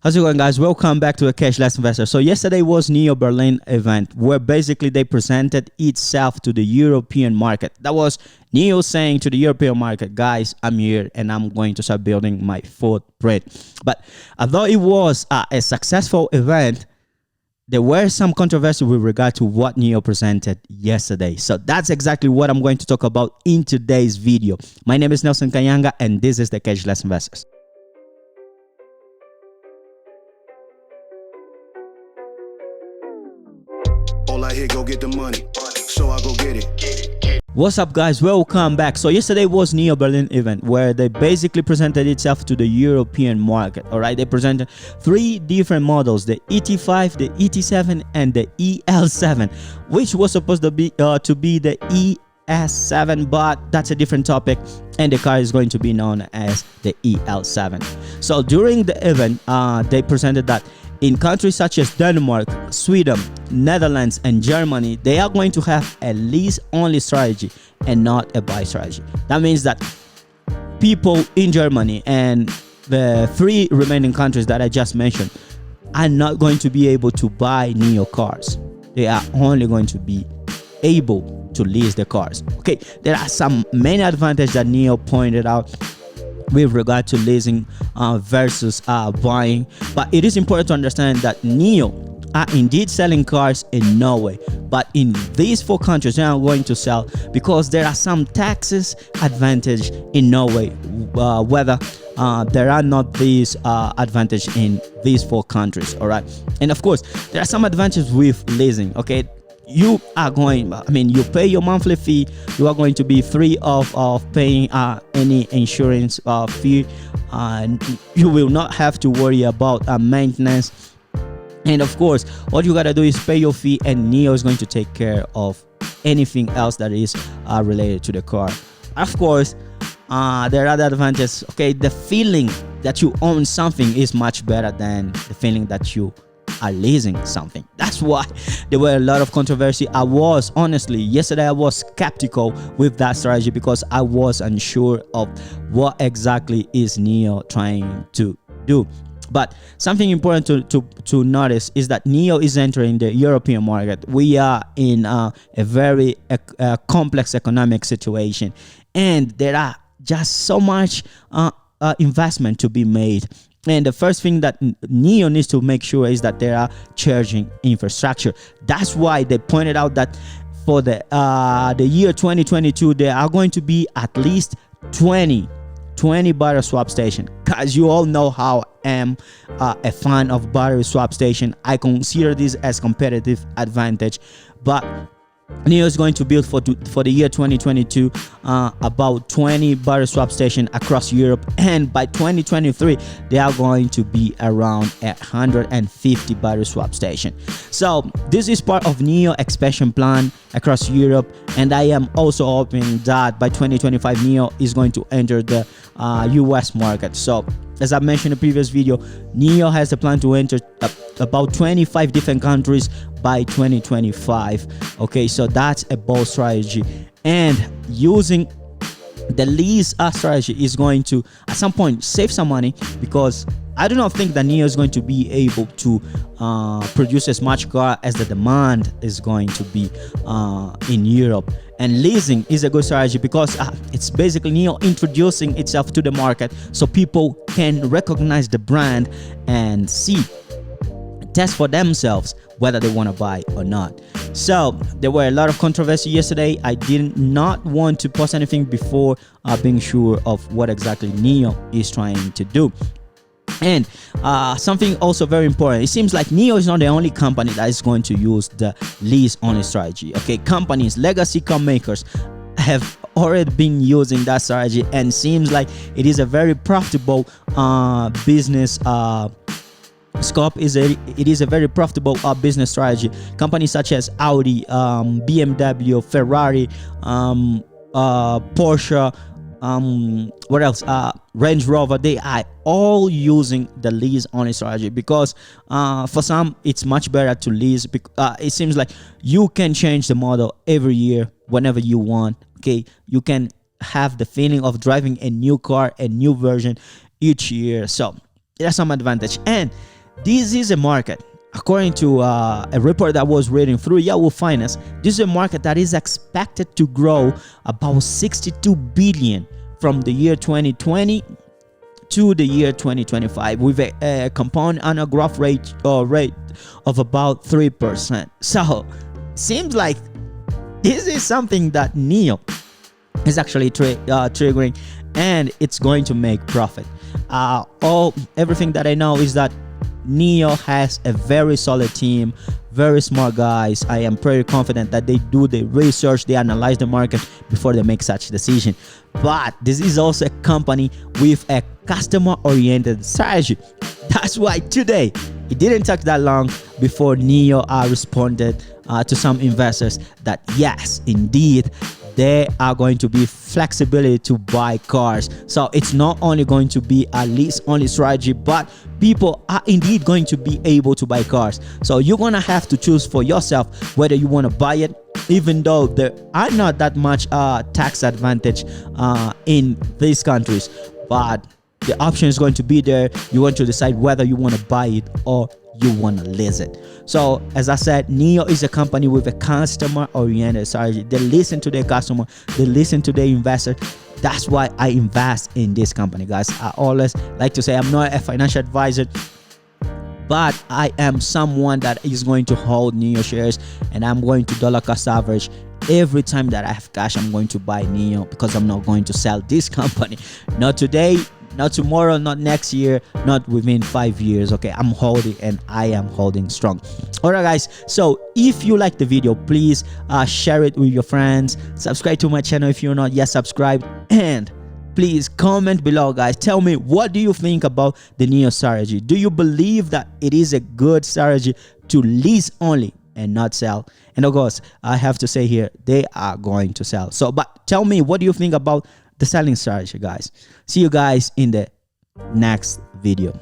How's it going, guys? Welcome back to a Cashless Investor. So yesterday was NIO Berlin Event, where basically they presented itself to the European market. That was NIO saying to the European market, guys, I'm here and I'm going to start building my footprint. But although it was a successful event, there were some controversy with regard to what NIO presented yesterday. So that's exactly what I'm going to talk about in today's video. My name is Nelson Kanyanga and this is the Cashless Investors. All I hear, go get the money, so I go get it. What's up, guys? Welcome back. So yesterday was NIO Berlin Event, where they basically presented itself to the European market. All right, they presented three different models: the ET5, the ET7, and the EL7, which was supposed to be the ES7, but that's a different topic, and the car is going to be known as the EL7. So during the event, they presented that in countries such as Denmark, Sweden, Netherlands, and Germany, they are going to have a lease-only strategy and not a buy strategy. That means that people in Germany and the three remaining countries that I just mentioned are not going to be able to buy NIO cars. They are only going to be able to lease the cars. Okay, there are some many advantages that NIO pointed out with regard to leasing versus buying, but it is important to understand that NIO are indeed selling cars in Norway, but in these four countries they are going to sell because there are some taxes advantage in Norway, whether there are not these advantage in these four countries. All right, and of course there are some advantages with leasing. Okay, you are going, you pay your monthly fee. You are going to be free of paying any insurance fee. You will not have to worry about maintenance. And of course, all you gotta do is pay your fee, and NIO is going to take care of anything else that is related to the car. Of course, there are other advantages. Okay, the feeling that you own something is much better than the feeling that you are leasing something. That's why there were a lot of controversy. I was honestly, yesterday I was skeptical with that strategy because I was unsure of what exactly is NIO trying to do. But something important to notice is that NIO is entering the European market. We are in a very complex economic situation, and there are just so much investment to be made. And the first thing that NIO needs to make sure is that there are charging infrastructure. That's why they pointed out that for the year 2022, there are going to be at least 20 battery swap station. Guys, you all know how I am a fan of battery swap station. I consider this as competitive advantage, but NIO is going to build for the year 2022 about 20 battery swap stations across Europe, and by 2023 they are going to be around 150 battery swap stations. So this is part of NIO expansion plan across Europe, and I am also hoping that by 2025 NIO is going to enter the US market. So as I mentioned in the previous video, NIO has a plan to enter about 25 different countries by 2025. Okay, so that's a bold strategy, and using the lease strategy is going to at some point save some money, because I do not think that NIO is going to be able to produce as much car as the demand is going to be in Europe. And leasing is a good strategy because it's basically NIO introducing itself to the market, so people can recognize the brand and test for themselves whether they want to buy or not. So there were a lot of controversy yesterday. I did not want to post anything before being sure of what exactly NIO is trying to do. And something also very important, it seems like NIO is not the only company that is going to use the lease-only strategy. Okay, companies, legacy car makers have already been using that strategy, and seems like it is a very profitable business scope. It is a very profitable business strategy. Companies such as Audi, BMW, Ferrari, Porsche, what else, Range Rover, they are all using the lease only strategy because for some it's much better to lease. It seems like you can change the model every year whenever you want. Okay, you can have the feeling of driving a new car, a new version each year. So there's some advantage. And this is a market, according to a report that was reading through Yahoo Finance, this is a market that is expected to grow about 62 billion from the year 2020 to the year 2025 with a compound annual growth rate of about 3%. So seems like this is something that NIO is actually triggering, and it's going to make profit. Everything that I know is that NIO has a very solid team, very smart guys. I am pretty confident that they do the research, they analyze the market before they make such decision. But this is also a company with a customer-oriented strategy. That's why today, it didn't take that long before NIO responded to some investors that yes, indeed, there are going to be flexibility to buy cars. So it's not only going to be a lease only strategy, but people are indeed going to be able to buy cars. So you're gonna have to choose for yourself whether you want to buy it, even though there are not that much tax advantage in these countries, but the option is going to be there. You want to decide whether you want to buy it or you want to lease it. So as I said, NIO is a company with a customer oriented strategy. They listen to their customer, they listen to their investor. That's why I invest in this company, guys. I always like to say I'm not a financial advisor, but I am someone that is going to hold NIO shares, and I'm going to dollar cost average. Every time that I have cash, I'm going to buy NIO because I'm not going to sell this company. Not today, not tomorrow, not next year, not within 5 years. Okay, I'm holding, and I am holding strong. All right, guys, so if you like the video, please share it with your friends, subscribe to my channel if you're not yet subscribed, and please comment below, guys. Tell me, what do you think about the NIO strategy? Do you believe that it is a good strategy to lease only and not sell? And of course, I have to say here, they are going to sell. So, but tell me, what do you think about the selling strategy, guys? See you guys in the next video.